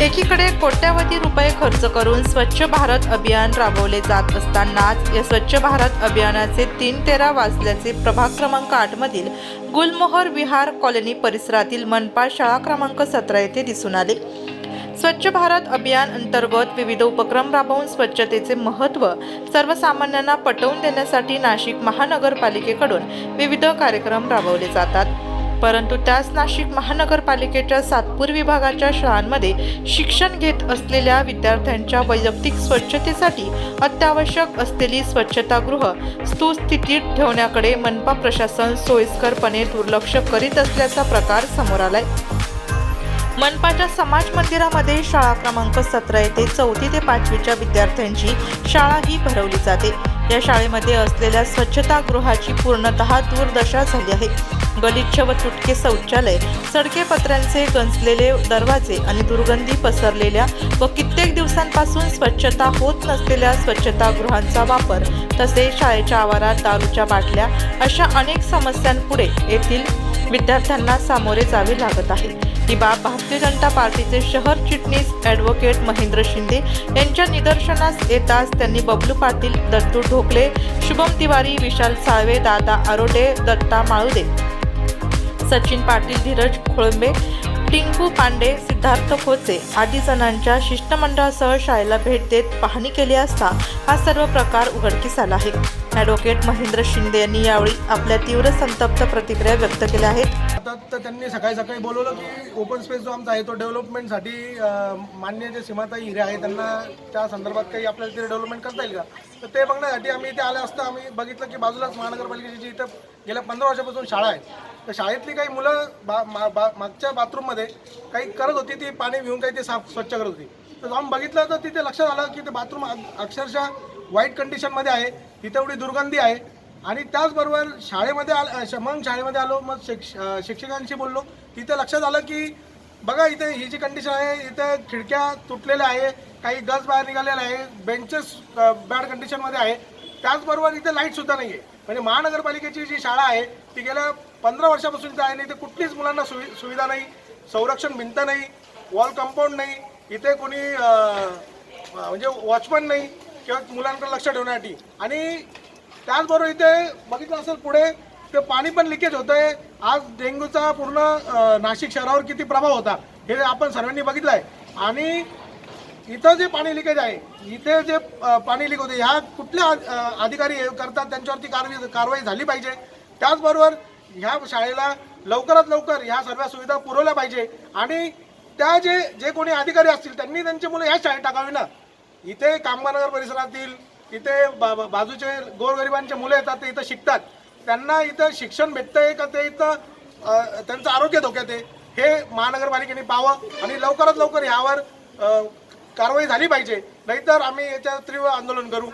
एकीकडे कोट्यावधी रुपये खर्च करून स्वच्छ भारत अभियान राबवले जात असतानाच या स्वच्छ भारत अभियानाचे 3-13 वाजल्याचे प्रभाग क्रमांक 8 मधील गुलमोहर विहार कॉलनी परिसरातील मनपा शाळा क्रमांक 17 येथे दिसून आले। स्वच्छ भारत अभियान अंतर्गत विविध उपक्रम राबवून स्वच्छतेचे महत्त्व सर्वसामान्यांना पटवून देण्यासाठी नाशिक महानगरपालिकेकडून विविध कार्यक्रम राबवले जातात। परंतु त्याच नाशिक महानगरपालिकेच्या सातपूर विभागाच्या शाळांमध्ये शिक्षण घेत असलेल्या विद्यार्थ्यांच्या वैयक्तिक स्वच्छतेसाठी अत्यावश्यक असलेली स्वच्छतागृह सुस्थितीत ठेवण्याकडे मनपा प्रशासन सोयीस्करपणे दुर्लक्ष करीत असल्याचा प्रकार समोर आलाय। मनपाच्या समाज मंदिरामध्ये शाळा क्रमांक 17 येथे 4थी ते 5वीच्या विद्यार्थ्यांची शाळा ही भरवली जाते। या शाळेमध्ये असलेल्या स्वच्छतागृहाची पूर्णतः दुर्दशा झाली आहे। गलिच्छ व तुटके शौचालय, सडके पत्र्यांचे गंजलेले दरवाजे आणि दुर्गंधी पसरलेल्या व कित्येक दिवसांपासून स्वच्छता होत नसलेल्या स्वच्छतागृहांचा वापर, तसेच शाळेच्या आवारात दारूच्या बाटल्या अशा अनेक समस्यांपुढे येथील विद्यार्थ्यांना सामोरे जावे लागत आहे। ही बाब भारतीय जनता पार्टीचे शहर चिटणीस ॲडव्होकेट महेंद्र शिंदे यांच्या निदर्शनास येताच त्यांनी बबलू पाटील, दत्तू ढोकले, शुभम तिवारी, विशाल साळवे, दादा आरोडे, दत्ता माळुदे, सचिन पाटील, धीरज खोळंबे, टिंकू पांडे, सिद्धार्थ खोचे आदी जणांच्या शिष्टमंडळासह शाळेला भेट देत पाहणी केली असता हा सर्व प्रकार उघडकीस आला आहे। ॲडव्होकेट महेंद्र शिंदे यांनी यावेळी आपल्या तीव्र संतप्त प्रतिक्रिया व्यक्त केल्या आहेत। तर त्यांनी सकाळी बोलवलं की ओपन स्पेस जो आमचा आहे तो डेव्हलपमेंटसाठी मान्य जे सीमाताई हिरे आहे त्यांना त्या संदर्भात काही आपल्याला ते डेव्हलपमेंट करता येईल का, तर ते बघण्यासाठी आम्ही इथे आले असता आम्ही बघितलं की बाजूलाच महानगरपालिकेची जी इथं गेल्या 15 वर्षापासून शाळा आहे, तर शाळेतली काही मुलं मागच्या बाथरूममध्ये काही करत होती, ती पाणी घेऊन काही ते स्वच्छ करत होती। तर आम्ही बघितलं तर तिथे लक्षात आलं की ते बाथरूम अक्षरशः वाईट कंडिशनमध्ये आहे, तिथे एवढी दुर्गंधी आहे। आणि त्याचबरोबर शाळेमध्ये आलो, मग शिक्षकांशी बोललो, तिथे लक्षात आलं की बघा इथे ही जी कंडिशन आहे, इथे खिडक्या तुटलेल्या आहे, काही गज बाहेर निघालेला आहे, बेंचेस बॅड कंडिशनमध्ये आहे, त्याचबरोबर इथे लाईटसुद्धा नाही आहे। म्हणजे महानगरपालिकेची जी शाळा आहे ती गेल्या 15 वर्षापासून इथे आहे, नाही इथे कुठलीच मुलांना सुविधा नाही, संरक्षण भिंत नाही, वॉल कंपाऊंड नाही, इथे कोणी म्हणजे वॉचमन नाही किंवा मुलांकडे लक्ष ठेवण्यासाठी। आणि त्याचबरोबर इथे बघितलं असेल पुढे ते पाणी पण लिकेज होतं आहे। आज डेंग्यूचा पूर्ण नाशिक शहरावर किती प्रभाव होता हे आपण सर्वांनी बघितलं आहे। आणि इथं जे पाणी लिकेज आहे, इथे जे पाणी लीक होते, ह्या कुठल्या अधिकारी करतात त्यांच्यावरती कारवाई झाली पाहिजे। त्याचबरोबर ह्या शाळेला लवकरात लवकर ह्या सर्व सुविधा पुरवल्या पाहिजे आणि त्या जे कोणी अधिकारी असतील त्यांनी त्यांची मुलं ह्या शाळेत टाकावी ना। इथे कामगारनगर परिसरातील इथे बाजूचे गोरगरिबांचे मुलं येतात, ते इथं शिकतात, त्यांना इथं शिक्षण भेटतंय का, ते इथं त्यांचं आरोग्य धोक्यात आहे हे महानगरपालिकेने पाहावं आणि लवकरात लवकर यावर कारवाई झाली पाहिजे, नाहीतर आम्ही याच्या तीव्र आंदोलन करू।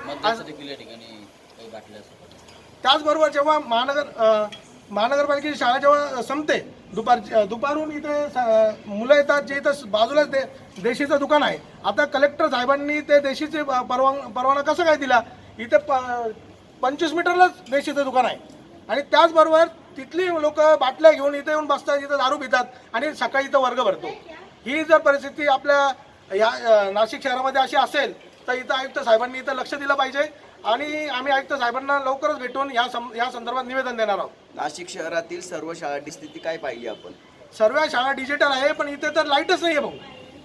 त्याचबरोबर जेव्हा महानगरपालिकेची शाळा जेव्हा संपते दुपारून इथे मुलं येतात, जे इथं बाजूलाच देशीचं दुकान आहे। आता कलेक्टर साहेबांनी ते देशीचे परवाना कसं काय दिला, इथे 25 मीटरलाच देशीचं दुकान आहे आणि त्याचबरोबर तिथली लोक बाटल्या घेऊन इथे येऊन बसतात, इथं दारू पितात आणि सकाळी इथं वर्ग भरतो। ही जर परिस्थिती आपल्या या नाशिक शहरामध्ये अशी असेल तर इथं आयुक्त साहेबांनी इथं लक्ष दिलं पाहिजे आणि आम्ही आयुक्त साहेबांना लवकरच भेटून या संदर्भात निवेदन देणार आहोत। नाशिक शहरातील सर्व शाळांची स्थिती काय पाहिली आपण? सर्व शाळा डिजिटल आहे, पण इथे तर लाईटच नाही आहे भाऊ।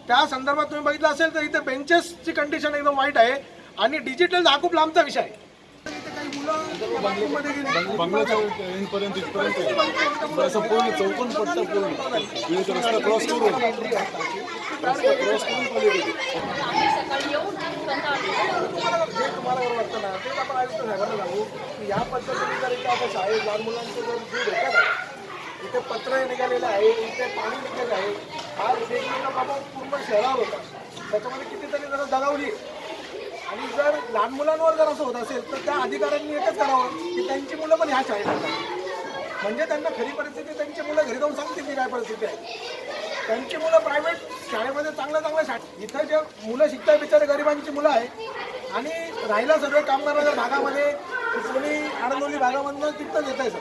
त्या संदर्भात तुम्ही बघितलं असेल तर इथे बेंचेसची कंडिशन एकदम वाईट आहे आणि डिजिटल हा खूप लांबचा विषय आहे। इथे काही मुलं बंगल्याच्या इथपर्यंत असं पूर्ण चौकोन पट्टा पूर्ण रस्ता क्रॉस करून जे तुम्हाला बरोबर वाटतं ना तेच आपण आयुक्त साहेबांना सांगू की या पद्धतीने जर इथे आता शाळेत लहान मुलांचं जर जीव धोक्यात आहे, इथे पत्र निघालेलं आहे, इथे पाणी निघत आहे, हा वेगवेगळा प्रभाव पूर्ण शहरावर होता, त्याच्यामध्ये कितीतरी जण दगावली। आणि जर लहान मुलांवर जर असं होत असेल तर त्या अधिकाऱ्यांनी एकच करावं की त्यांची मुलं पण ह्या शाळेत येतात, म्हणजे त्यांना खरी परिस्थिती त्यांची मुलं घरी जाऊन सांगतील की काय परिस्थिती आहे। त्यांची मुलं प्रायव्हेट शाळेमध्ये चांगल्या शाळेत, इथं जे मुलं शिकतात बिचारे गरिबांची मुलं आहे आणि राहिला सर्व कामगारनगर भागामध्ये कोणी आडंदोली भागामधून तिथंच येत आहे सर।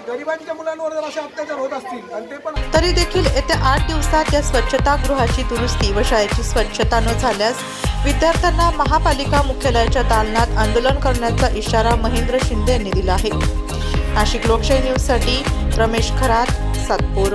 गरिबांच्या मुलांवर जर असे अत्याचार होत असतील आणि ते पण तरी देखील येत्या 8 दिवसात या स्वच्छतागृहाची दुरुस्ती व शाळेची स्वच्छता न झाल्यास विद्यार्थ्यांना महापालिका मुख्यालयाच्या दालनात आंदोलन करण्याचा इशारा महेंद्र शिंदे यांनी दिला आहे. नाशिक लोकशाही न्यूजसाठी रमेश खरात, सातपूर.